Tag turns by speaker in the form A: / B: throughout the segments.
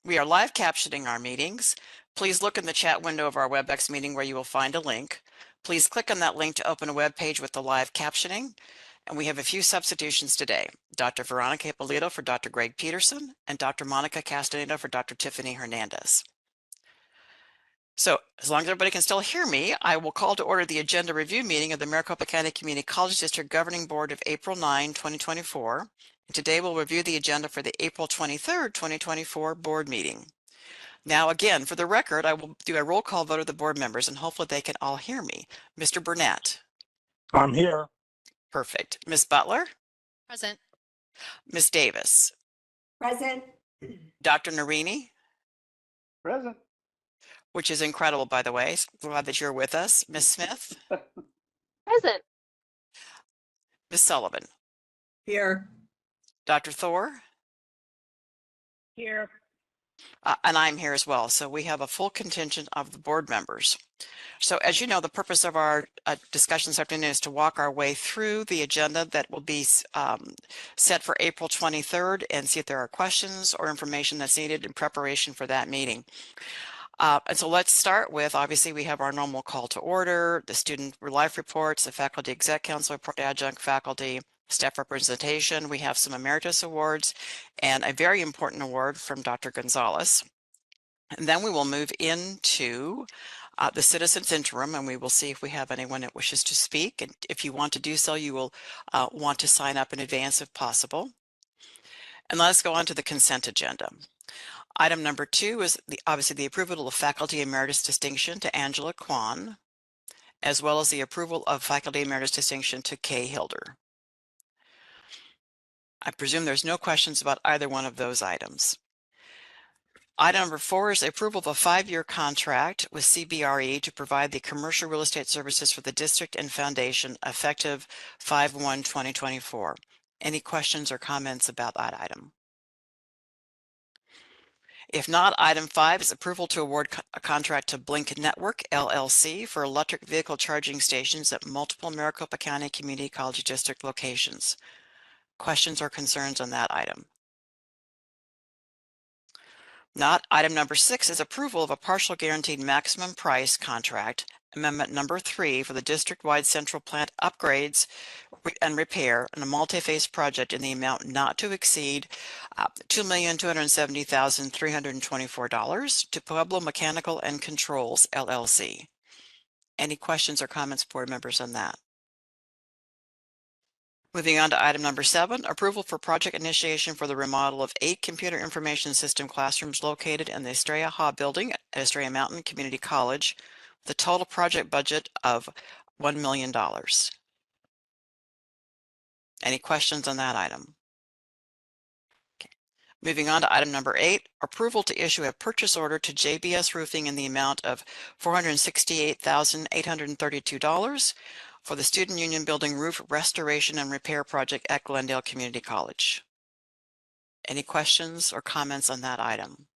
A: We are live captioning our meetings. Please look in the chat window of our WebEx meeting where you will find a link. Please click on that link to open a web page with the live captioning. And we have a few substitutions today. Dr. Veronica Ippolito for Dr. Greg Peterson and Dr. Monica Castaneda for Dr. Tiffany Hernandez. So as long as everybody can still hear me, I will call to order the agenda review meeting of the Maricopa County Community College District Governing Board of April 9, 2024. And today we'll review the agenda for the April 23rd, 2024 board meeting. Now, again, for the record, I will do a roll call vote of the board members, and hopefully they can all hear me. Mr. Burnett.
B: I'm here.
A: Perfect. Ms. Butler.
C: Present.
A: Ms. Davis.
D: Present.
A: Dr. Narini.
B: Present.
A: Which is incredible, by the way. Glad that you're with us. Ms. Smith.
C: Present.
A: Ms. Sullivan.
D: Here.
A: Dr. Thor.
D: Here.
A: And I'm here as well. So we have a full contingent of the board members. So as you know, the purpose of our discussion this afternoon is to walk our way through the agenda that will be set for April 23rd and see if there are questions or information that's needed in preparation for that meeting. And so let's start with, obviously, we have our normal call to order, the student life reports, the faculty exec council report, adjunct faculty, staff representation. We have some emeritus awards and a very important award from Dr. Gonzalez. And then we will move into the citizens interim, and we will see if we have anyone that wishes to speak. And if you want to do so, you will want to sign up in advance if possible. And let's go on to the consent agenda. Item number 2 is obviously the approval of faculty emeritus distinction to Angela Kwan, as well as the approval of faculty emeritus distinction to Kay Hilder. I presume there's no questions about either one of those items. Item number 4 is the approval of a 5-year contract with CBRE to provide the commercial real estate services for the district and foundation effective 5/1/2024. Any questions or comments about that item? If not, item 5 is approval to award a contract to Blink Network, LLC for electric vehicle charging stations at multiple Maricopa County Community College District locations. Questions or concerns on that item? Not. Item number 6 is approval of a partial guaranteed maximum price contract, amendment number 3 for the district-wide central plant upgrades and repair in a multi-phase project in the amount not to exceed $2,270,324 to Pueblo Mechanical and Controls, LLC. Any questions or comments, board members, on that? Moving on to item number 7, approval for project initiation for the remodel of 8 computer information system classrooms located in the Estrella Ha building at Estrella Mountain Community College with a total project budget of $1 million. Any questions on that item? Okay. Moving on to item number 8, approval to issue a purchase order to JBS Roofing in the amount of $468,832 for the Student Union Building roof restoration and repair project at Glendale Community College. Any questions or comments on that item?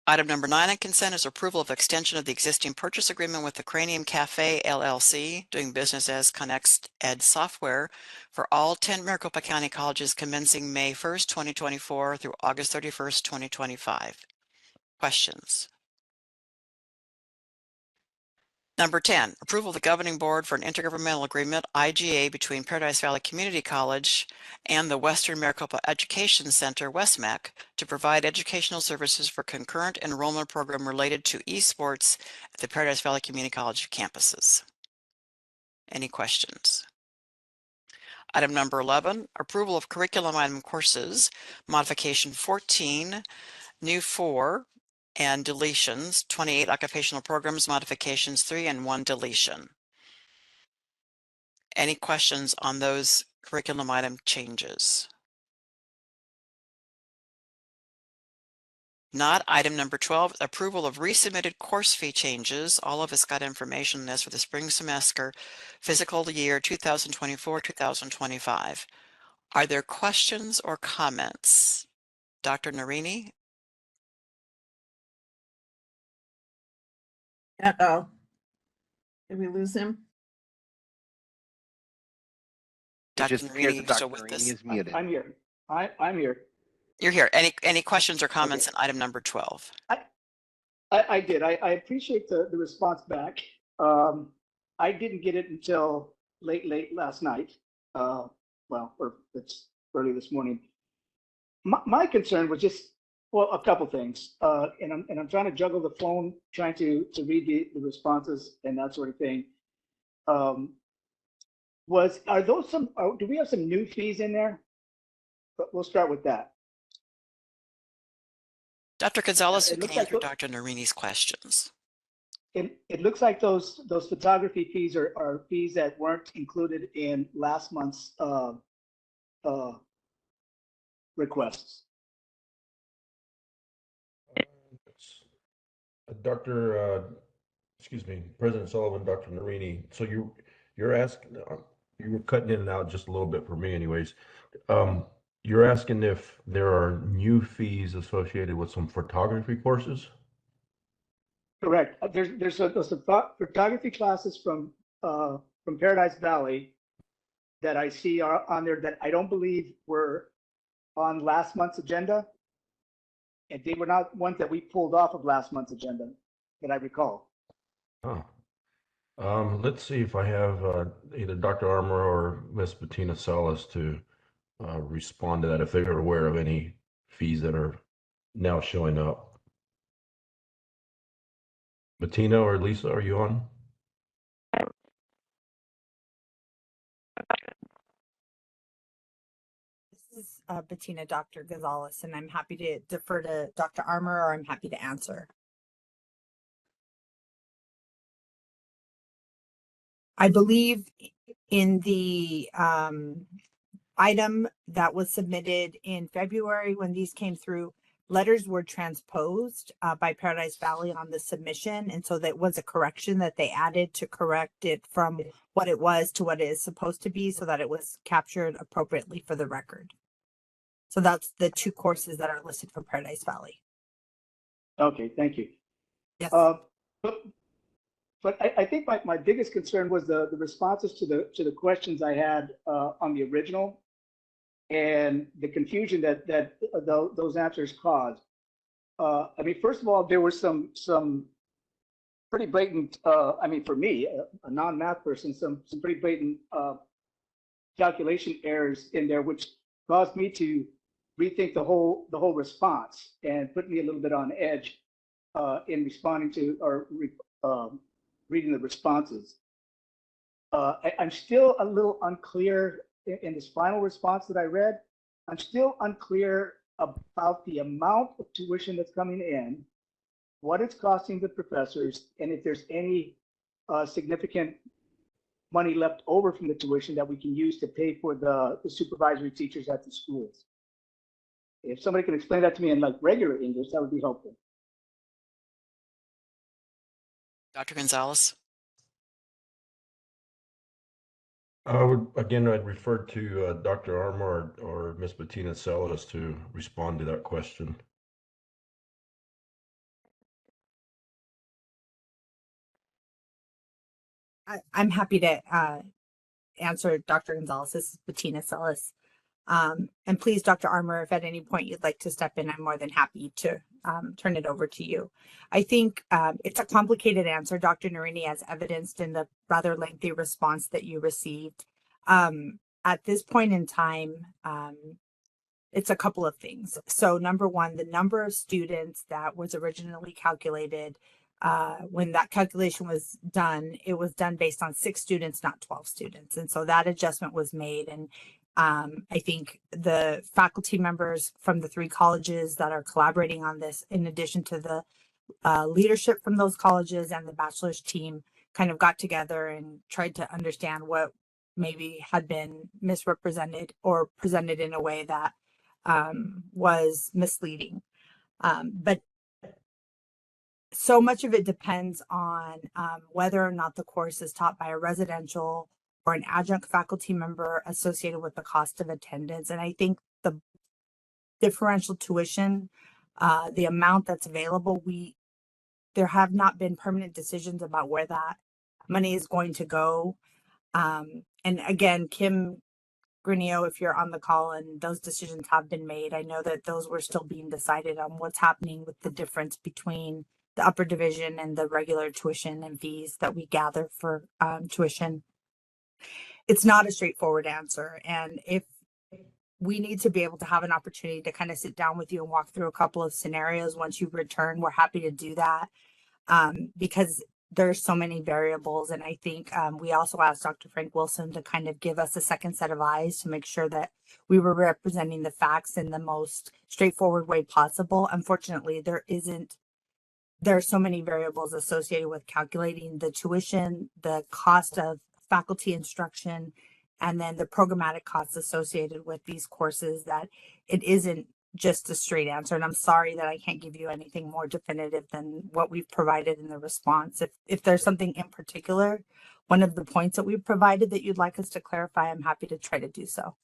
A: Item number 9 on consent is approval of extension of the existing purchase agreement with the Cranium Cafe, LLC, doing business as Connext Ed Software for all 10 Maricopa County colleges commencing May 1st, 2024 through August 31st, 2025. Questions? Number 10, approval of the governing board for an intergovernmental agreement, IGA, between Paradise Valley Community College and the Western Maricopa Education Center, WestMAC, to provide educational services for concurrent enrollment program related to esports at the Paradise Valley Community College campuses. Any questions? Item number 11, approval of curriculum item courses, modification 14, new 4, and deletions, 28 occupational programs, modifications 3, and 1 deletion. Any questions on those curriculum item changes? Not. Item number 12, approval of resubmitted course fee changes. All of us got information on this for the spring semester, physical year 2024-2025. Are there questions or comments? Dr. Narini?
D: Uh-oh. Did we lose him?
A: Dr.
B: It just appears
A: Narini,
B: that
A: still
B: Dr.
A: with
B: Narini
A: us?
B: is muted.
E: I'm here. I'm here.
A: You're here. Any questions or comments on item number 12?
B: I did. I appreciate the response back. I didn't get it until late last night. Well, or it's early this morning. My concern was just, well, a couple things. And I'm trying to juggle the phone, trying to read the responses and that sort of thing. Are those some, do we have some new fees in there? But we'll start with that.
A: Dr. Gonzalez, who
B: It
A: can
B: looks like
A: answer Dr. Narini's questions?
B: It looks like those photography fees are fees that weren't included in last month's requests.
E: President Sullivan, Dr. Narini. So you're asking, you were cutting in and out just a little bit for me anyways. You're asking if there are new fees associated with some photography courses?
B: Correct. There's some photography classes from Paradise Valley that I see are on there that I don't believe were on last month's agenda. And they were not ones that we pulled off of last month's agenda that I recall.
E: Huh. Let's see if I have either Dr. Armour or Miss Bettina Salas to respond to that if they're aware of any fees that are now showing up. Bettina or Lisa, are you on?
F: This is Bettina, Dr. Gonzalez, and I'm happy to defer to Dr. Armour, or I'm happy to answer. I believe in the item that was submitted in February when these came through, letters were transposed by Paradise Valley on the submission. And so that was a correction that they added to correct it from what it was to what it is supposed to be so that it was captured appropriately for the record. So that's the two courses that are listed for Paradise Valley.
B: Okay, thank you.
F: Yes.
B: But I think my biggest concern was the responses to the questions I had on the original and the confusion that those answers caused. I mean, first of all, there were some pretty blatant. I mean, for me, a non-math person, some pretty blatant calculation errors in there, which caused me to rethink the whole response and put me a little bit on edge in responding to or reading the responses. I'm still a little unclear in this final response that I read. I'm still unclear about the amount of tuition that's coming in, what it's costing the professors, and if there's any significant money left over from the tuition that we can use to pay for the supervisory teachers at the schools. If somebody can explain that to me in like regular English, that would be helpful.
A: Dr. Gonzalez?
E: I'd refer to Dr. Armour or Miss Bettina Salas to respond to that question.
F: I'm happy to answer Dr. Gonzalez. This is Bettina Salas. And please, Dr. Armour, if at any point you'd like to step in, I'm more than happy to turn it over to you. I think it's a complicated answer, Dr. Narini, as evidenced in the rather lengthy response that you received. At this point in time, it's a couple of things. So number one, the number of students that was originally calculated when that calculation was done, it was done based on 6 students, not 12 students. And so that adjustment was made. And I think the faculty members from the 3 colleges that are collaborating on this, in addition to the leadership from those colleges and the bachelor's team, kind of got together and tried to understand what maybe had been misrepresented or presented in a way that was misleading. But so much of it depends on whether or not the course is taught by a residential or an adjunct faculty member associated with the cost of attendance. And I think the differential tuition, the amount that's available, there have not been permanent decisions about where that money is going to go. And again, Kim Grinio, if you're on the call and those decisions have been made, I know that those were still being decided on what's happening with the difference between the upper division and the regular tuition and fees that we gather for tuition. It's not a straightforward answer. And if we need to be able to have an opportunity to kind of sit down with you and walk through a couple of scenarios once you return, we're happy to do that, because there's so many variables. And I think we also asked Dr. Frank Wilson to kind of give us a second set of eyes to make sure that we were representing the facts in the most straightforward way possible. Unfortunately, there are so many variables associated with calculating the tuition, the cost of faculty instruction, and then the programmatic costs associated with these courses, that it isn't just a straight answer. And I'm sorry that I can't give you anything more definitive than what we've provided in the response. If there's something in particular, one of the points that we've provided that you'd like us to clarify, I'm happy to try to do so.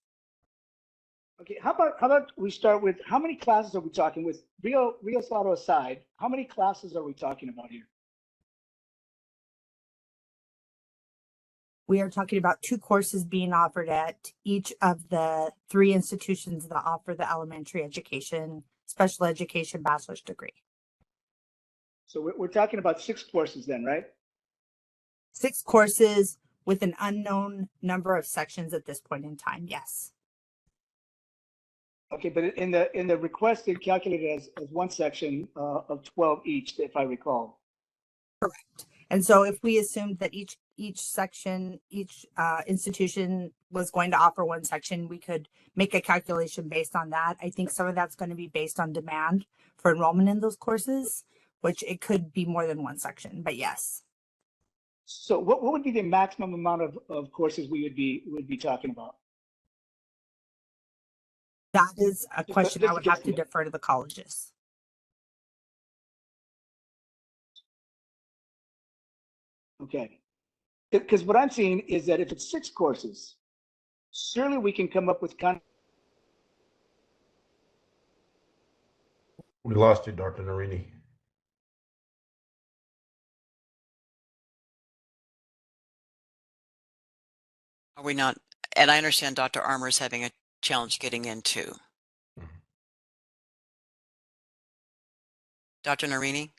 B: Okay, how about we start with, how many classes are we talking with Rio Salado aside? How many classes are we talking about here?
F: We are talking about 2 courses being offered at each of the 3 institutions that offer the elementary education, special education bachelor's degree.
B: So we're talking about 6 courses then, right?
F: 6 courses with an unknown number of sections at this point in time, yes.
B: Okay, but in the request, it calculated as one section of 12 each, if I recall.
F: Correct. And so if we assumed that each section, each institution was going to offer one section, we could make a calculation based on that. I think some of that's going to be based on demand for enrollment in those courses, which it could be more than one section, but yes.
B: So what would be the maximum amount of courses we would be talking about?
F: That is a question
B: just
F: I would have to
B: guesstimate.
F: defer to the colleges.
B: Okay. Because what I'm seeing is that if it's 6 courses, surely we can come up with
E: We lost you, Dr. Narini.
A: Are we not? And I understand Dr. Armour is having a challenge getting in too.
E: Mhm.
A: Dr. Narini?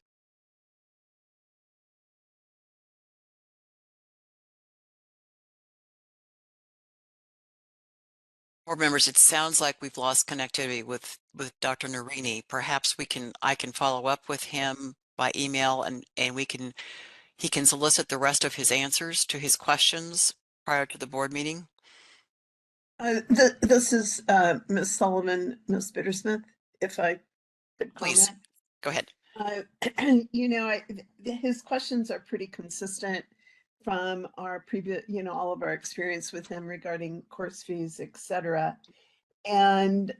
A: Board members, it sounds like we've lost connectivity with Dr. Narini. Perhaps I can follow up with him by email and he can solicit the rest of his answers to his questions prior to the board meeting.
D: This is Ms. Sullivan, Ms. Bittersmith, if I could
A: Please,
D: comment.
A: go ahead.
D: You know, his questions are pretty consistent from our previous, all of our experience with him regarding course fees, et cetera. And,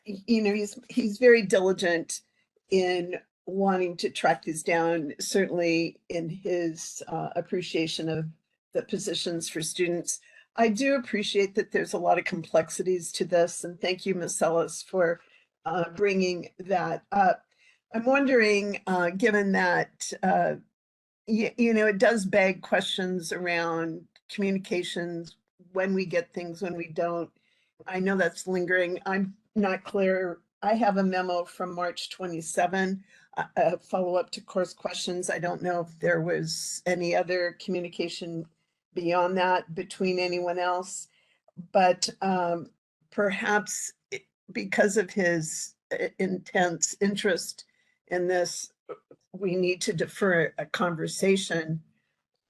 D: he's very diligent in wanting to track these down, certainly in his appreciation of the positions for students. I do appreciate that there's a lot of complexities to this, and thank you, Ms. Ellis, for bringing that up. I'm wondering, given that, it does beg questions around communications, when we get things, when we don't. I know that's lingering. I'm not clear. I have a memo from March 27, a follow-up to course questions. I don't know if there was any other communication beyond that between anyone else, but perhaps because of his intense interest in this, we need to defer a conversation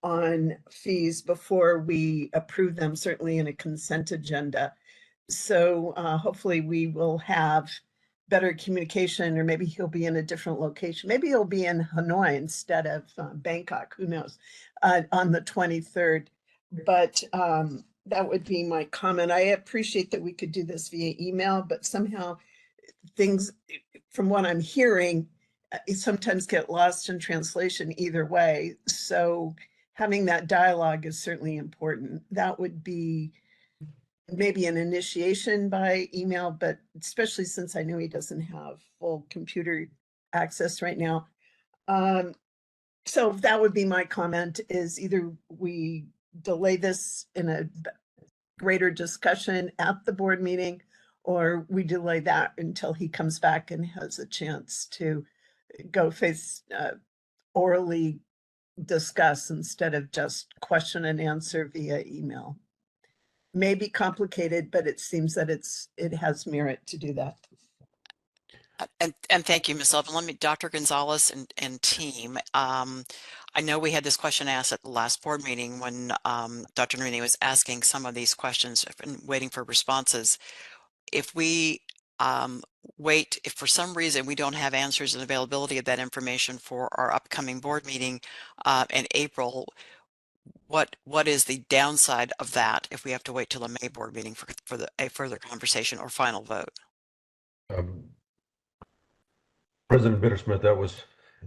D: on fees before we approve them, certainly in a consent agenda. So hopefully we will have better communication, or maybe he'll be in a different location. Maybe he'll be in Hanoi instead of Bangkok, who knows, on the 23rd. But that would be my comment. I appreciate that we could do this via email, but somehow things, from what I'm hearing, sometimes get lost in translation either way. So having that dialogue is certainly important. That would be maybe an initiation by email, but especially since I know he doesn't have full computer access right now. So that would be my comment, is either we delay this in a greater discussion at the board meeting, or we delay that until he comes back and has a chance to go orally discuss instead of just question and answer via email. May be complicated, but it seems that it has merit to do that.
A: And thank you, Ms. Sullivan. Let me, Dr. Gonzalez and team. I know we had this question asked at the last board meeting when Dr. Narini was asking some of these questions and waiting for responses. If we wait, if for some reason we don't have answers and availability of that information for our upcoming board meeting in April, what is the downside of that if we have to wait till the May board meeting for a further conversation or final vote?
E: President Bittersmith,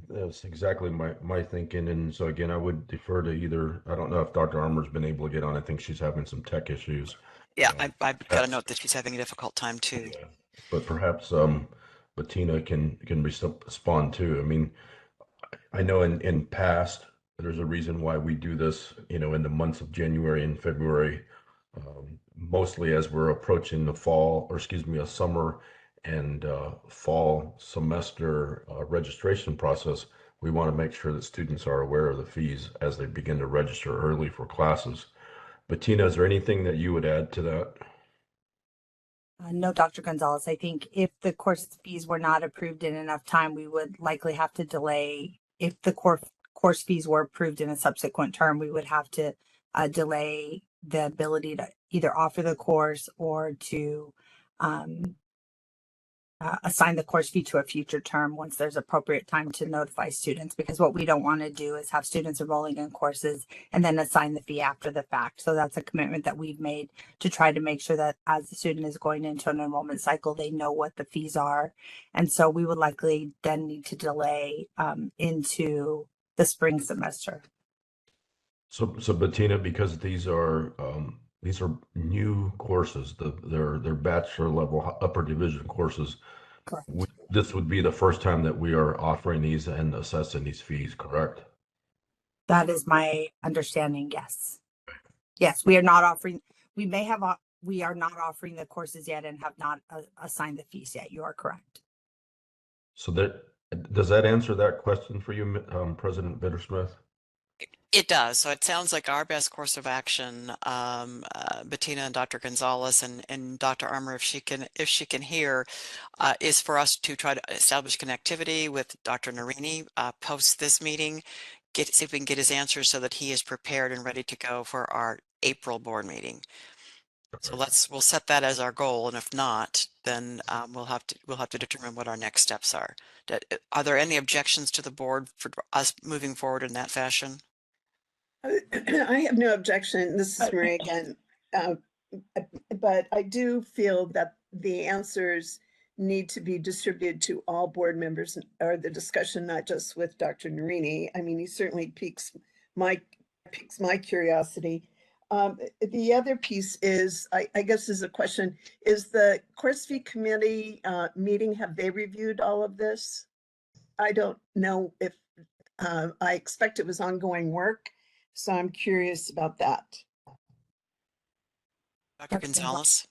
E: that's exactly my thinking. And so again, I would defer to either, I don't know if Dr. Armour's been able to get on. I think she's having some tech issues.
A: Yeah, I've got a note that she's having a difficult time too.
E: Yeah, but perhaps Bettina can respond too. I mean, I know in past, there's a reason why we do this, you know, in the months of January and February, mostly as we're approaching the fall, or excuse me, a summer and fall semester registration process. We want to make sure that students are aware of the fees as they begin to register early for classes. Bettina, is there anything that you would add to that?
F: No, Dr. Gonzalez, I think if the course fees were not approved in enough time, we would likely have to delay. If the course fees were approved in a subsequent term, we would have to delay the ability to either offer the course or to assign the course fee to a future term once there's appropriate time to notify students, because what we don't want to do is have students enrolling in courses and then assign the fee after the fact. So that's a commitment that we've made to try to make sure that as the student is going into an enrollment cycle, they know what the fees are. And so we would likely then need to delay into the spring semester.
E: So Bettina, because these are new courses, they're bachelor level upper division courses.
F: Correct.
E: This would be the first time that we are offering these and assessing these fees, correct?
F: That is my understanding. Yes. Yes, we are not offering. We are not offering the courses yet and have not assigned the fees yet. You are correct.
E: So does that answer that question for you, President Bittersmith?
A: It does. So it sounds like our best course of action, Bettina and Dr. Gonzalez and Dr. Armour, if she can hear, is for us to try to establish connectivity with Dr. Narini post this meeting, see if we can get his answers so that he is prepared and ready to go for our April board meeting. So we'll set that as our goal, and if not, then we'll have to determine what our next steps are. Are there any objections to the board for us moving forward in that fashion?
D: I have no objection. This is Marie again. But I do feel that the answers need to be distributed to all board members, or the discussion, not just with Dr. Narini. I mean, he certainly piques my curiosity. The other piece is, I guess is a question, is the course fee committee meeting, have they reviewed all of this? I don't know if, I expect it was ongoing work. So I'm curious about that.
A: Dr. Gonzalez?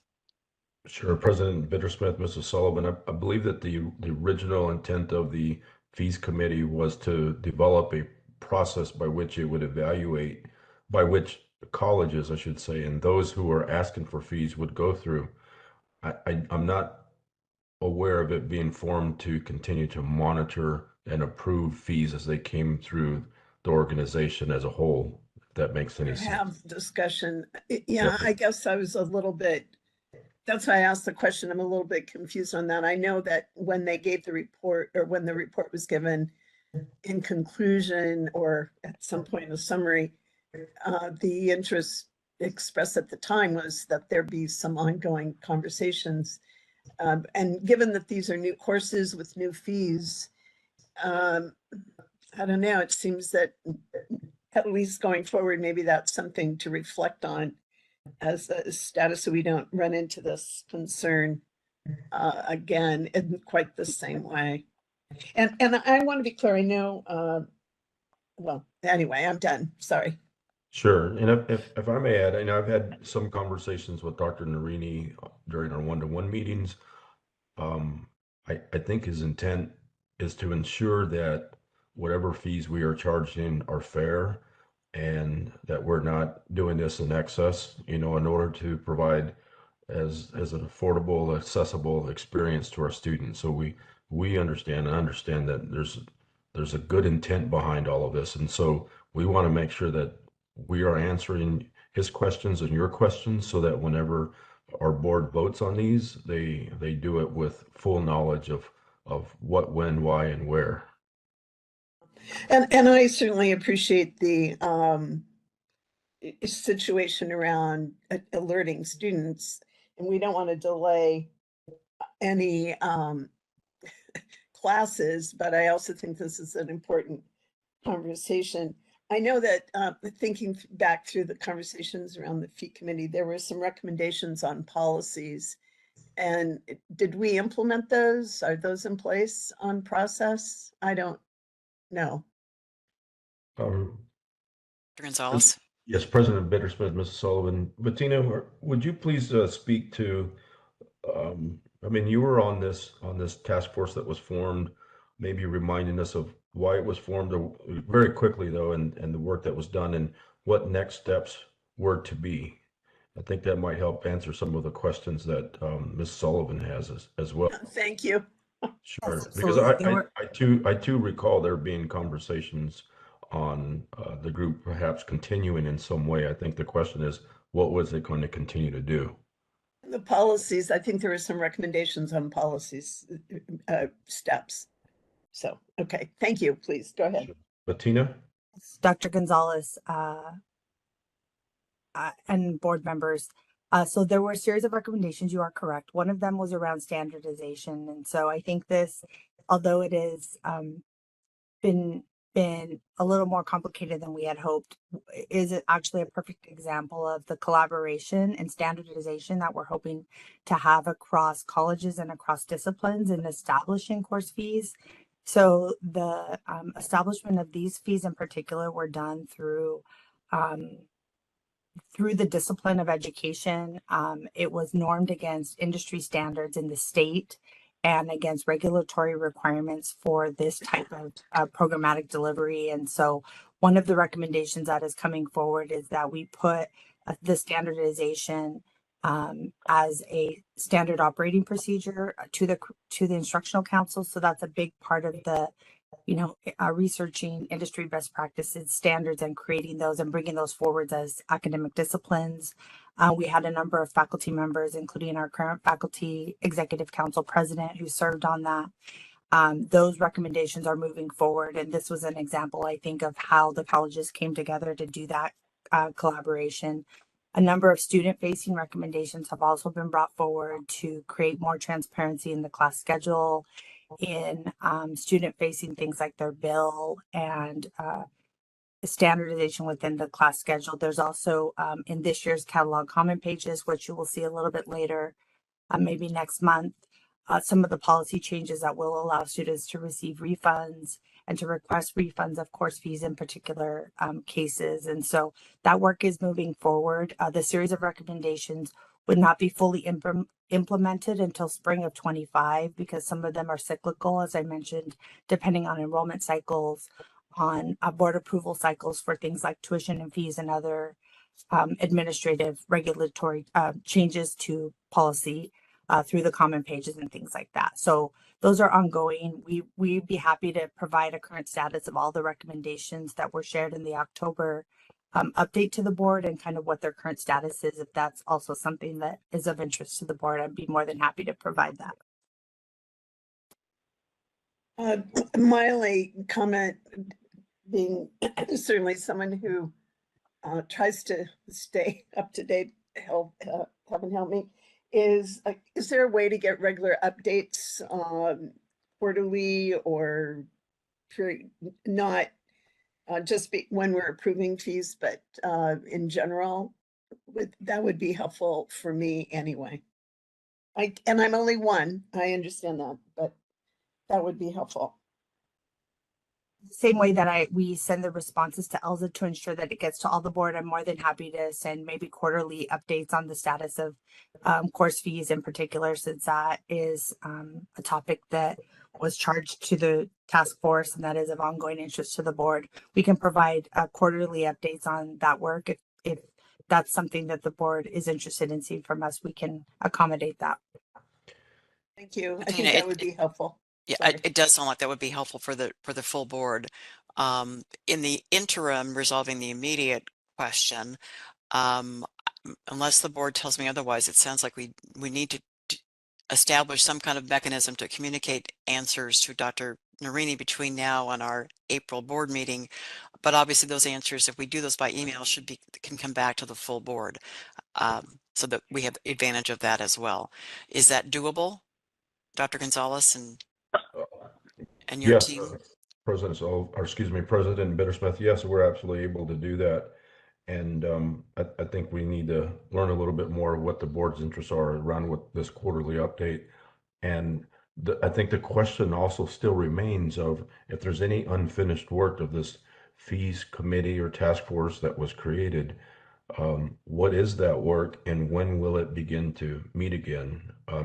E: Sure, President Bittersmith, Mrs. Sullivan, I believe that the original intent of the fees committee was to develop a process by which it would evaluate, by which colleges, I should say, and those who are asking for fees would go through. I'm not aware of it being formed to continue to monitor and approve fees as they came through the organization as a whole, if that makes any sense.
D: Have discussion. Yeah,
E: Yep.
D: I guess I was a little bit, that's why I asked the question. I'm a little bit confused on that. I know that when they gave the report, or when the report was given in conclusion or at some point in the summary, the interest expressed at the time was that there be some ongoing conversations. And given that these are new courses with new fees, I don't know, it seems that at least going forward, maybe that's something to reflect on as a status, so we don't run into this concern again in quite the same way. And I want to be clear, I know, well, anyway, I'm done, sorry.
E: Sure. And if I may add, I've had some conversations with Dr. Narini during our one-to-one meetings. Um, I think his intent is to ensure that whatever fees we are charging are fair and that we're not doing this in excess, in order to provide as an affordable, accessible experience to our students. So we understand and understand that there's a good intent behind all of this. And so we want to make sure that we are answering his questions and your questions so that whenever our board votes on these, they do it with full knowledge of what, when, why, and where.
D: And I certainly appreciate the situation around alerting students, and we don't want to delay any classes, but I also think this is an important conversation. I know that thinking back through the conversations around the fee committee, there were some recommendations on policies. And did we implement those? Are those in place on process? I don't know.
E: Um,
A: Dr. Gonzalez.
E: yes, President Bittersmith, Mrs. Sullivan. Bettina, would you please speak to, I mean, you were on this task force that was formed, maybe reminding us of why it was formed very quickly though, and the work that was done and what next steps were to be. I think that might help answer some of the questions that Ms. Sullivan has as well.
D: Thank you.
E: Sure, because
F: absolutely. There were-
E: I too recall there being conversations on the group perhaps continuing in some way. I think the question is, what was it going to continue to do?
D: The policies, I think there were some recommendations on policies, steps. So, okay, thank you. Please go ahead.
E: Bettina?
F: Dr. Gonzalez, and board members. So there were a series of recommendations. You are correct. One of them was around standardization. And so I think this, although it is been a little more complicated than we had hoped, is actually a perfect example of the collaboration and standardization that we're hoping to have across colleges and across disciplines in establishing course fees. So the establishment of these fees in particular were done through the discipline of education. It was normed against industry standards in the state and against regulatory requirements for this type of programmatic delivery. And so one of the recommendations that is coming forward is that we put the standardization as a standard operating procedure to the instructional council. So that's a big part of the researching industry best practices, standards, and creating those and bringing those forward as academic disciplines. We had a number of faculty members, including our current faculty executive council president, who served on that. Those recommendations are moving forward, and this was an example, I think, of how the colleges came together to do that collaboration. A number of student-facing recommendations have also been brought forward to create more transparency in the class schedule, in student-facing things like their bill and standardization within the class schedule. There's also in this year's catalog comment pages, which you will see a little bit later, maybe next month, some of the policy changes that will allow students to receive refunds and to request refunds of course fees in particular cases. And so that work is moving forward. The series of recommendations would not be fully implemented until spring of 25 because some of them are cyclical, as I mentioned, depending on enrollment cycles, on board approval cycles for things like tuition and fees and other administrative regulatory changes to policy through the comment pages and things like that. So those are ongoing. We'd be happy to provide a current status of all the recommendations that were shared in the October update to the board and kind of what their current status is. If that's also something that is of interest to the board, I'd be more than happy to provide that.
D: My only comment, being certainly someone who tries to stay up to date, heaven help me, is there a way to get regular updates quarterly or not just when we're approving fees, but in general? That would be helpful for me anyway. And I'm only one, I understand that, but that would be helpful.
F: same way that we send the responses to Elsa to ensure that it gets to all the board, I'm more than happy to send maybe quarterly updates on the status of course fees in particular, since that is a topic that was charged to the task force and that is of ongoing interest to the board. We can provide quarterly updates on that work. If that's something that the board is interested in seeing from us, we can accommodate that.
D: Thank you. I
A: Bettina,
D: think that would be helpful.
A: Yeah,
D: Sorry.
A: it does sound like that would be helpful for the full board. In the interim, resolving the immediate question, unless the board tells me otherwise, it sounds like we need to establish some kind of mechanism to communicate answers to Dr. Narini between now and our April board meeting. But obviously those answers, if we do those by email, can come back to the full board, so that we have advantage of that as well. Is that doable, Dr. Gonzalez and your
E: Yes,
A: team?
E: President Bittersmith, yes, we're absolutely able to do that. And I think we need to learn a little bit more of what the board's interests are around with this quarterly update. And I think the question also still remains of if there's any unfinished work of this fees committee or task force that was created, what is that work and when will it begin to meet again?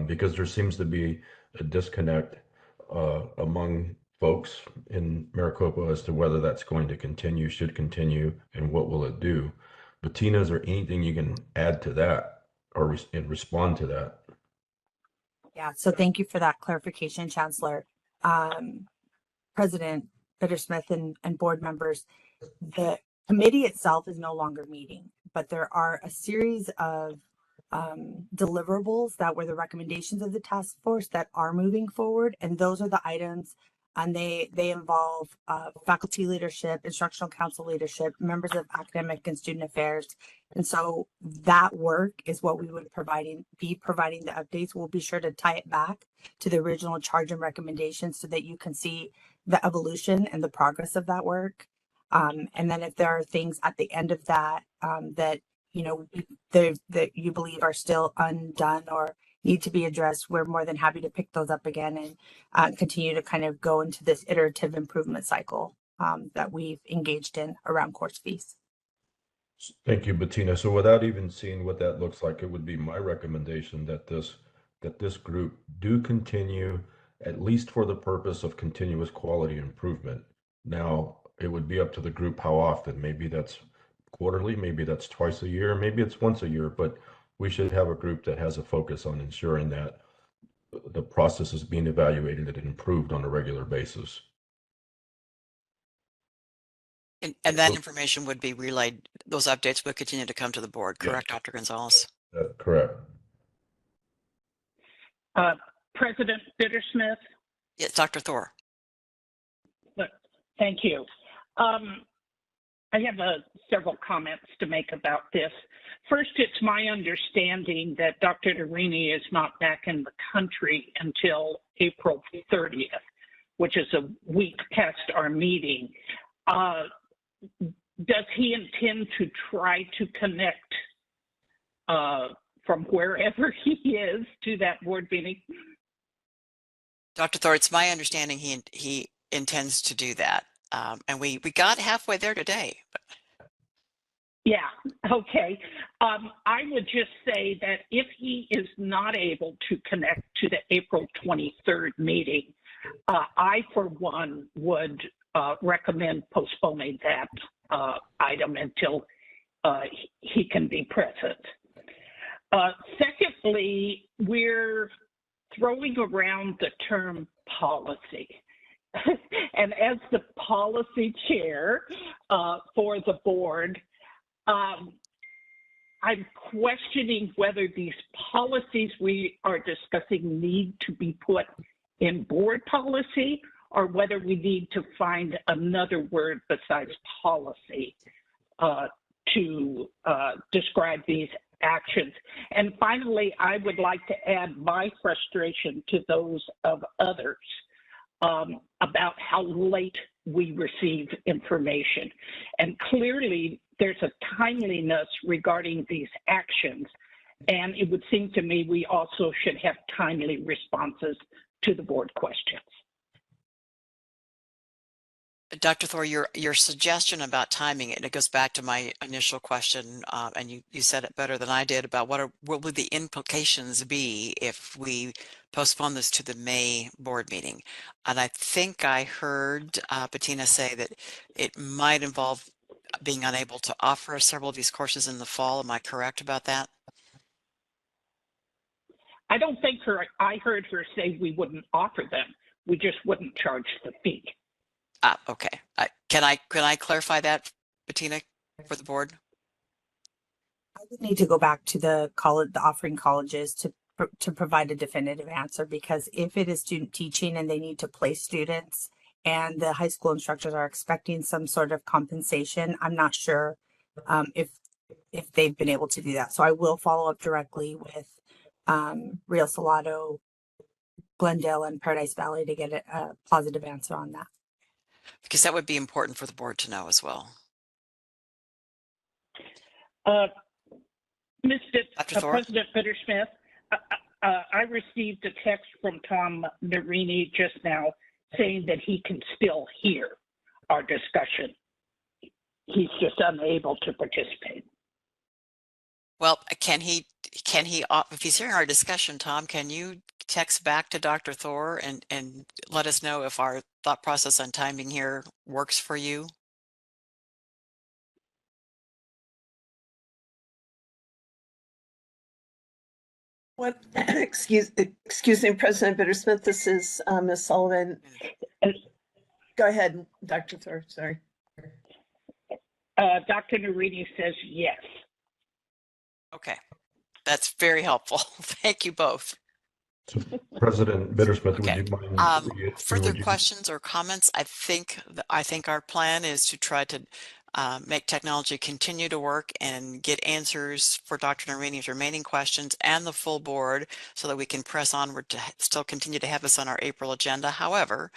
E: Because there seems to be a disconnect among folks in Maricopa as to whether that's going to continue, should continue, and what will it do. Bettina, is there anything you can add to that or respond to that?
F: Yeah, so thank you for that clarification, Chancellor. President Bittersmith and board members, the committee itself is no longer meeting, but there are a series of deliverables that were the recommendations of the task force that are moving forward. And those are the items, and they involve faculty leadership, instructional council leadership, members of academic and student affairs. And so that work is what we would be providing the updates. We'll be sure to tie it back to the original charge and recommendations so that you can see the evolution and the progress of that work. And then if there are things at the end of that that that you believe are still undone or need to be addressed, we're more than happy to pick those up again and continue to kind of go into this iterative improvement cycle that we've engaged in around course fees.
E: Thank you, Bettina. So without even seeing what that looks like, it would be my recommendation that this group do continue, at least for the purpose of continuous quality improvement. Now, it would be up to the group how often. Maybe that's quarterly, maybe that's twice a year, maybe it's once a year, but we should have a group that has a focus on ensuring that the process is being evaluated and improved on a regular basis.
A: And that information would be relayed, those updates would continue to come to the board, correct, Dr. Gonzalez?
E: Correct.
G: President Bittersmith?
A: Yes, Dr. Thor.
G: Thank you. I have several comments to make about this. First, it's my understanding that Dr. Narini is not back in the country until April 30th, which is a week past our meeting. Does he intend to try to connect from wherever he is to that board meeting?
A: Dr. Thor, it's my understanding he intends to do that. And we got halfway there today.
G: Yeah, okay. I would just say that if he is not able to connect to the April 23rd meeting, I, for one, would recommend postponing that item until he can be present. Secondly, we're throwing around the term policy. And as the policy chair for the board, I'm questioning whether these policies we are discussing need to be put in board policy or whether we need to find another word besides policy to describe these actions. And finally, I would like to add my frustration to those of others about how late we receive information. And clearly, there's a timeliness regarding these actions. And it would seem to me we also should have timely responses to the board questions.
A: Dr. Thor, your suggestion about timing it goes back to my initial question, and you said it better than I did about what would the implications be if we postpone this to the May board meeting. And I think I heard Bettina say that it might involve being unable to offer several of these courses in the fall. Am I correct about that?
G: I don't think I heard her say we wouldn't offer them. We just wouldn't charge the fee.
A: Okay. Can I clarify that, Bettina, for the board?
F: I would need to go back to the offering colleges to provide a definitive answer, because if it is student teaching and they need to place students and the high school instructors are expecting some sort of compensation, I'm not sure if they've been able to do that. So I will follow up directly with Real Salado, Glendale, and Paradise Valley to get a positive answer on that.
A: Because that would be important for the board to know as well.
G: President Bittersmith, I received a text from Tom Narini just now saying that he can still hear our discussion. He's just unable to participate.
A: Well, can he, if he's hearing our discussion, Tom, can you text back to Dr. Thor and let us know if our thought process on timing here works for you?
D: What, excuse me, President Bittersmith, this is Ms. Sullivan. Go ahead, Dr. Thor, sorry.
G: Dr. Narini says yes.
A: Okay, that's very helpful. Thank you both.
E: So President Bittersmith,
A: Okay.
E: would you mind?
A: Further questions or comments? I think our plan is to try to make technology continue to work and get answers for Dr. Narini's remaining questions and the full board so that we can press onward to still continue to have this on our April agenda. However,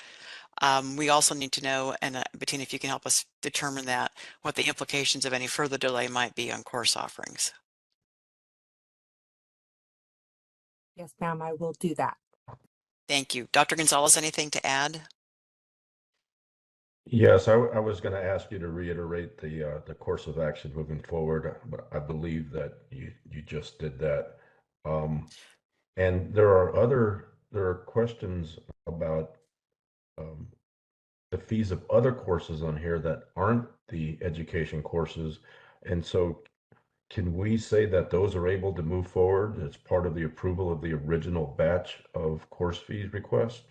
A: we also need to know, and Bettina, if you can help us determine that, what the implications of any further delay might be on course offerings.
F: Yes, ma'am, I will do that.
A: Thank you. Dr. Gonzalez, anything to add?
E: Yes, I was going to ask you to reiterate the course of action moving forward, but I believe that you just did that. And there are questions about the fees of other courses on here that aren't the education courses. And so can we say that those are able to move forward as part of the approval of the original batch of course fees request?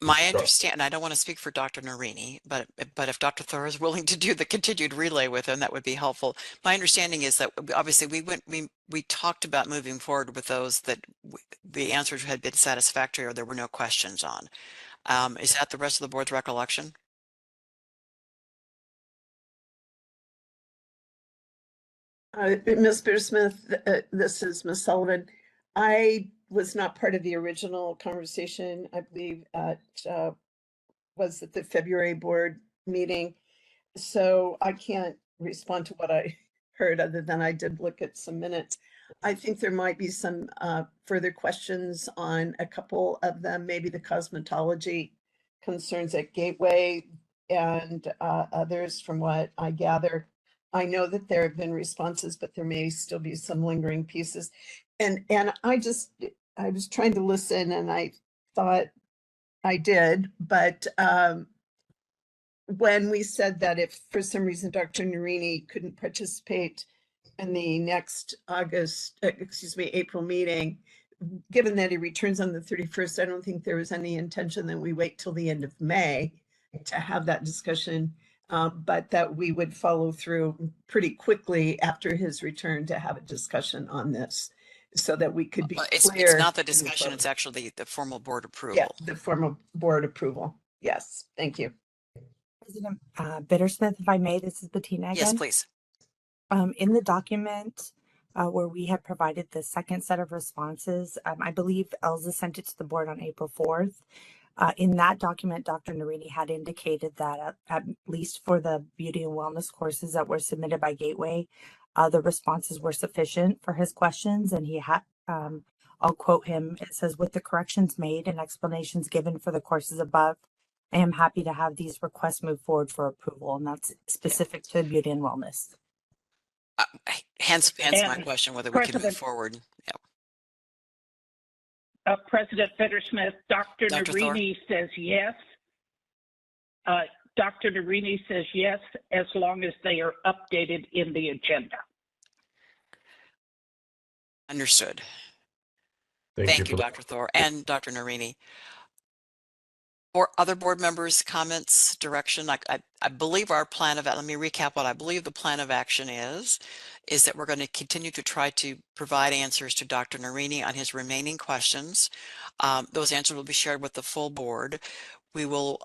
A: My understanding, I don't want to speak for Dr. Narini, but if Dr. Thor is willing to do the continued relay with him, that would be helpful. My understanding is that obviously we talked about moving forward with those that the answers had been satisfactory or there were no questions on. Is that the rest of the board's recollection?
D: Ms. Bittersmith, this is Ms. Sullivan. I was not part of the original conversation. I believe was at the February board meeting. So I can't respond to what I heard other than I did look at some minutes. I think there might be some further questions on a couple of them, maybe the cosmetology concerns at Gateway and others from what I gather. I know that there have been responses, but there may still be some lingering pieces. And I was trying to listen and I thought I did, but when we said that if for some reason Dr. Narini couldn't participate in the next April meeting, given that he returns on the 31st, I don't think there was any intention that we wait till the end of May to have that discussion, but that we would follow through pretty quickly after his return to have a discussion on this so that we could be clear.
A: It's not the discussion, it's actually the formal board approval.
D: Yeah, the formal board approval. Yes, thank you.
F: President Bittersmith, if I may, this is Bettina again.
A: Yes, please.
F: In the document where we had provided the second set of responses, I believe Elza sent it to the board on April 4th. In that document, Dr. Narini had indicated that at least for the beauty and wellness courses that were submitted by Gateway, the responses were sufficient for his questions, and he I'll quote him. It says, "With the corrections made and explanations given for the courses above, I am happy to have these requests move forward for approval." And that's specific to beauty and wellness.
A: Hence my
G: And
A: question, whether we can move
G: President-
A: forward. Yeah.
G: President Bittersmith, Dr.
A: Dr. Thor?
G: Narini says yes. Dr. Narini says yes, as long as they are updated in the agenda.
A: Understood.
E: Thank
A: Thank
E: you
A: you,
E: for that.
A: Dr. Thor and Dr. Narini. Or other board members' comments, direction? I believe our plan of, let me recap what I believe the plan of action is that we're going to continue to try to provide answers to Dr. Narini on his remaining questions. Those answers will be shared with the full board. We will,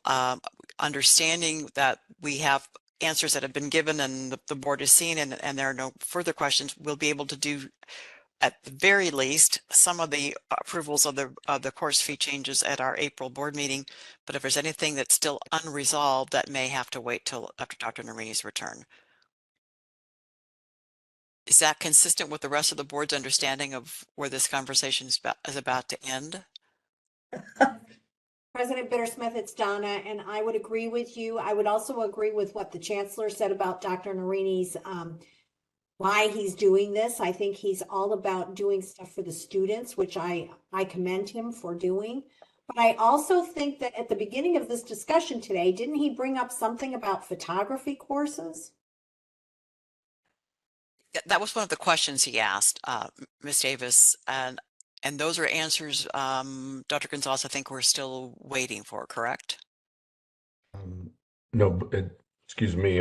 A: understanding that we have answers that have been given and the board has seen and there are no further questions, we'll be able to do at the very least some of the approvals of the course fee changes at our April board meeting. But if there's anything that's still unresolved, that may have to wait till after Dr. Narini's return. Is that consistent with the rest of the board's understanding of where this conversation is about to end?
H: President Bittersmith, it's Donna, and I would agree with you. I would also agree with what the Chancellor said about Dr. Narini's, why he's doing this. I think he's all about doing stuff for the students, which I commend him for doing. But I also think that at the beginning of this discussion today, didn't he bring up something about photography courses?
A: That was one of the questions he asked, Ms. Davis, and those are answers, Dr. Gonzalez, I think we're still waiting for, correct?
E: No, excuse me,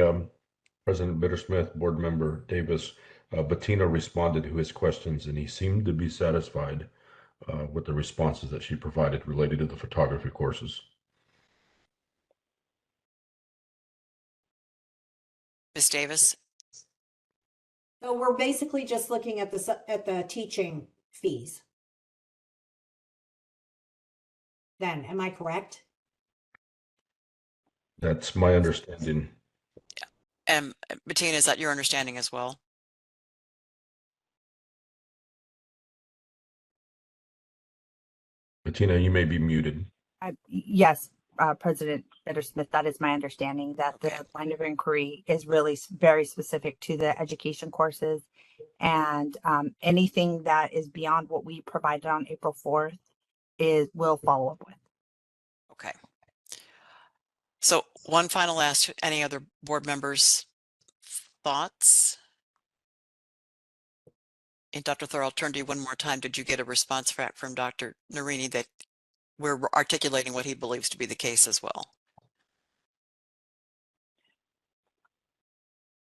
E: President Bittersmith, Board Member Davis, Bettina responded to his questions and he seemed to be satisfied with the responses that she provided related to the photography courses.
A: Ms. Davis?
H: So we're basically just looking at the teaching fees. Then, am I correct?
E: That's my understanding.
A: And Bettina, is that your understanding as well?
E: Bettina, you may be muted.
F: Yes, President Bittersmith, that is my understanding, that
A: Okay.
F: the line of inquiry is really very specific to the education courses. And anything that is beyond what we provided on April 4th will follow up with.
A: Okay. So one final ask, any other board members' thoughts? And Dr. Thor, I'll turn to you one more time. Did you get a response back from Dr. Narini that we're articulating what he believes to be the case as well?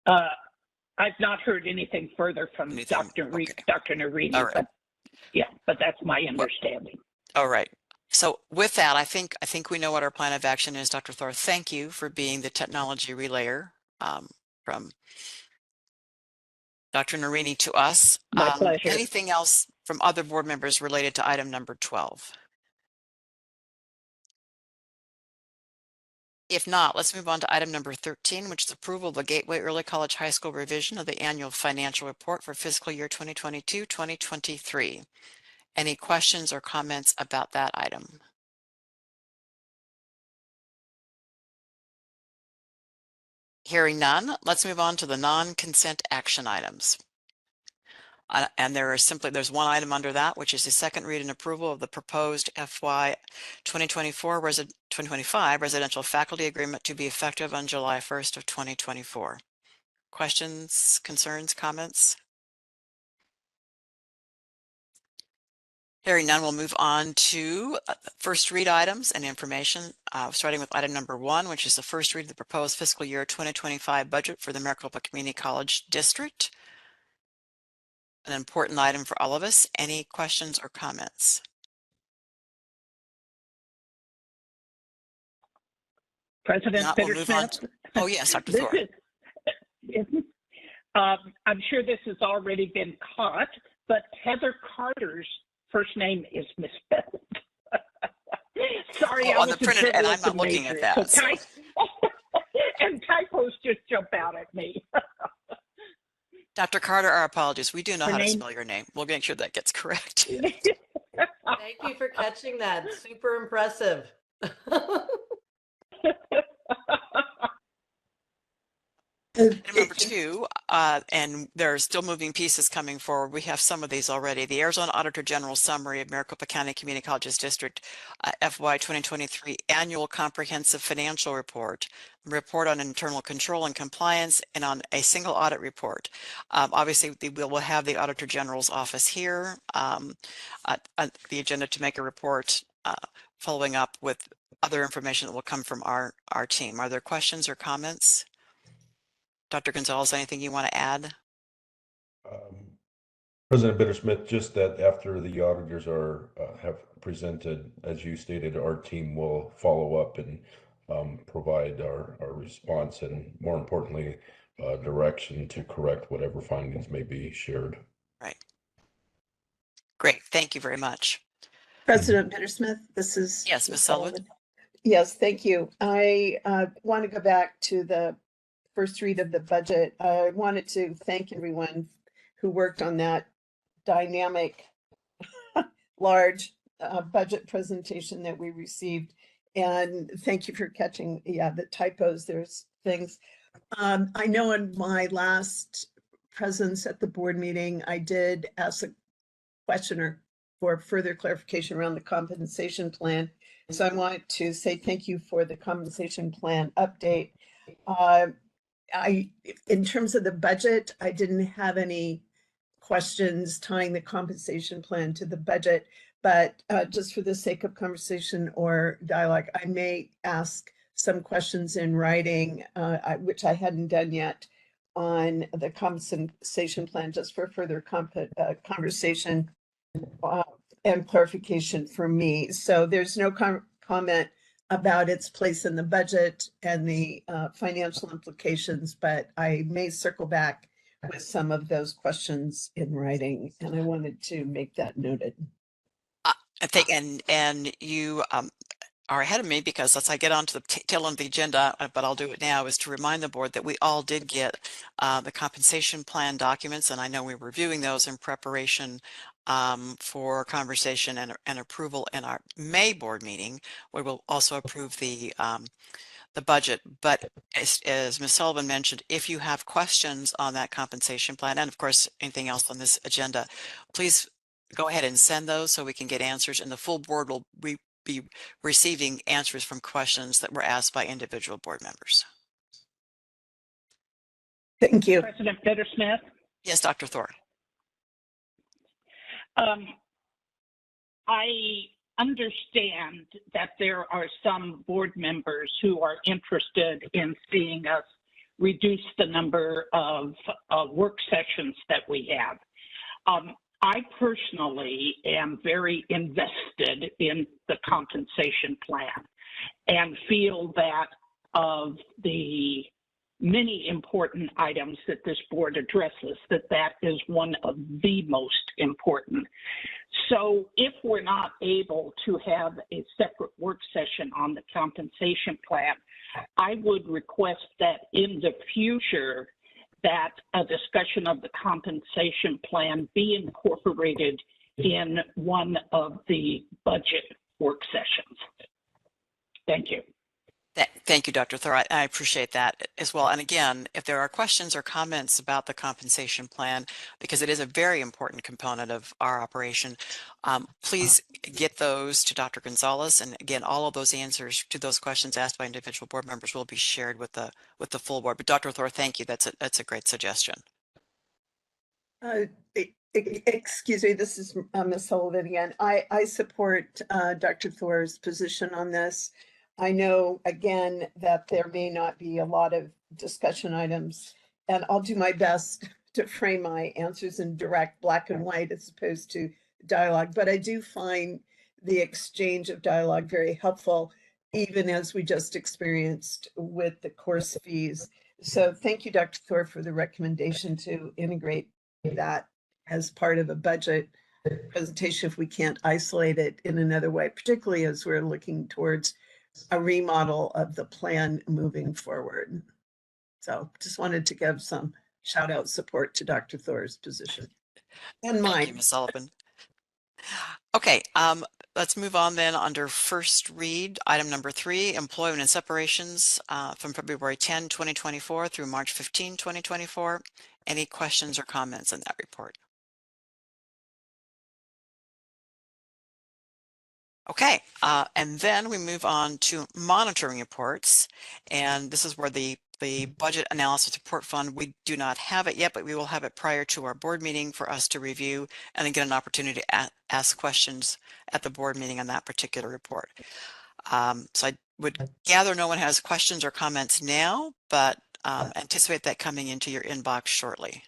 G: I've not heard anything further from Dr. Narini,
A: All right.
G: but that's my understanding.
A: All right. So with that, I think we know what our plan of action is. Dr. Thor, thank you for being the technology relayer from Dr. Narini to us.
G: My pleasure.
A: Anything else from other board members related to item number 12? If not, let's move on to item number 13, which is approval of the Gateway Early College High School revision of the annual financial report for fiscal year 2022-2023. Any questions or comments about that item? Hearing none, let's move on to the non-consent action items. And there's one item under that, which is the second read and approval of the proposed FY 2025 residential faculty agreement to be effective on July 1st of 2024. Questions, concerns, comments? Hearing none, we'll move on to first read items and information, starting with item number 1, which is the first read of the proposed fiscal year 2025 budget for the Maricopa Community College District. An important item for all of us. Any questions or comments?
G: President
A: Not, we'll move on
G: Bittersmith.
A: Oh yes, Dr. Thor.
G: I'm sure this has already been caught, but Heather Carter's first name is misspelled. Sorry,
A: Oh,
G: I
A: on the
G: was a
A: printed, and I'm
G: journalism
A: not looking at
G: major,
A: that.
G: so
A: So.
G: and typos just jump out at me.
A: Dr. Carter, our apologies. We do know
G: Her
A: how to
G: name-
A: spell your name. we'll make sure that gets correct.
I: Thank you for catching that. Super impressive.
A: Item number 2, and there are still moving pieces coming forward. We have some of these already. The Arizona Auditor General Summary of Maricopa County Community Colleges District FY 2023 Annual Comprehensive Financial Report, report on internal control and compliance, and on a single audit report. Obviously, we will have the Auditor General's office here, the agenda to make a report following up with other information that will come from our team. Are there questions or comments? Dr. Gonzalez, anything you want to add?
E: President Bittersmith, just that after the auditors have presented, as you stated, our team will follow up and provide our response and, more importantly, direction to correct whatever findings may be shared.
A: Right. Great. Thank you very much.
D: President Bittersmith, this is.
A: Yes, Ms. Sullivan.
D: Yes, thank you. I want to go back to the first read of the budget. I wanted to thank everyone who worked on that dynamic, large budget presentation that we received. And thank you for catching, the typos. There's things. I know in my last presence at the board meeting, I did ask a questioner for further clarification around the compensation plan. So I want to say thank you for the compensation plan update. In terms of the budget, I didn't have any questions tying the compensation plan to the budget, but just for the sake of conversation or dialogue, I may ask some questions in writing, which I hadn't done yet, on the compensation plan, just for further conversation and clarification for me. So there's no comment about its place in the budget and the financial implications, but I may circle back with some of those questions in writing, and I wanted to make that noted.
A: I think, and you are ahead of me, because as I get onto the tail end of the agenda, but I'll do it now, is to remind the board that we all did get the compensation plan documents, and I know we're reviewing those in preparation for conversation and approval in our May board meeting, where we'll also approve the budget. But as Ms. Sullivan mentioned, if you have questions on that compensation plan, and of course anything else on this agenda, please go ahead and send those so we can get answers, and the full board will be receiving answers from questions that were asked by individual board members.
D: Thank you.
G: President Bittersmith?
A: Yes, Dr. Thor.
G: I understand that there are some board members who are interested in seeing us reduce the number of work sessions that we have. I personally am very invested in the compensation plan and feel that of the many important items that this board addresses, that is one of the most important. So if we're not able to have a separate work session on the compensation plan, I would request that in the future that a discussion of the compensation plan be incorporated in one of the budget work sessions. Thank you.
A: Thank you, Dr. Thor. I appreciate that as well. And again, if there are questions or comments about the compensation plan, because it is a very important component of our operation, please get those to Dr. Gonzalez. And again, all of those answers to those questions asked by individual board members will be shared with the full board. But Dr. Thor, thank you. That's a great suggestion.
D: Excuse me, this is Ms. Sullivan again. I support Dr. Thor's position on this. I know, again, that there may not be a lot of discussion items, and I'll do my best to frame my answers in direct black and white as opposed to dialogue. But I do find the exchange of dialogue very helpful, even as we just experienced with the course fees. So thank you, Dr. Thor, for the recommendation to integrate that as part of a budget presentation if we can't isolate it in another way, particularly as we're looking towards a remodel of the plan moving forward. So just wanted to give some shout out support to Dr. Thor's position. And
A: Thank you,
D: mine.
A: Ms. Sullivan. Okay, let's move on then under first read, item number 3, employment and separations from February 10, 2024 through March 15, 2024. Any questions or comments on that report? Okay, and then we move on to monitoring reports, and this is where the budget analysis report fund, we do not have it yet, but we will have it prior to our board meeting for us to review and then get an opportunity to ask questions at the board meeting on that particular report. So I would gather no one has questions or comments now, but anticipate that coming into your inbox shortly.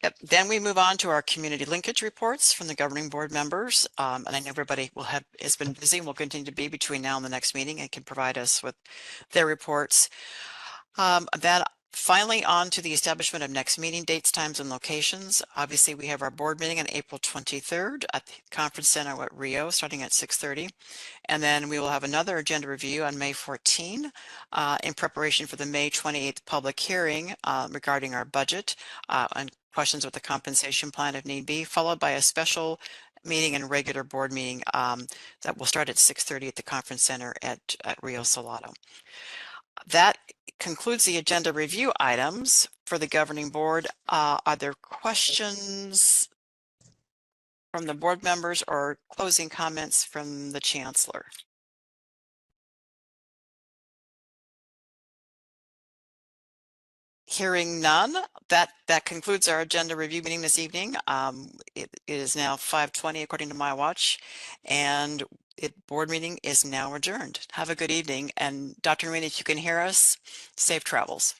A: Yep. Then we move on to our community linkage reports from the governing board members. And I know everybody has been busy and will continue to be between now and the next meeting and can provide us with their reports. Then finally on to the establishment of next meeting dates, times, and locations. Obviously, we have our board meeting on April 23rd at the conference center at Rio, starting at 6:30. And then we will have another agenda review on May 14 in preparation for the May 28th public hearing regarding our budget and questions with the compensation plan if need be, followed by a special meeting and regular board meeting that will start at 6:30 at the conference center at Rio Salado. That concludes the agenda review items for the governing board. Are there questions from the board members or closing comments from the chancellor? Hearing none, that concludes our agenda review meeting this evening. It is now 5:20 according to my watch, and board meeting is now adjourned. Have a good evening, and Dr. Marina, if you can hear us, safe travels.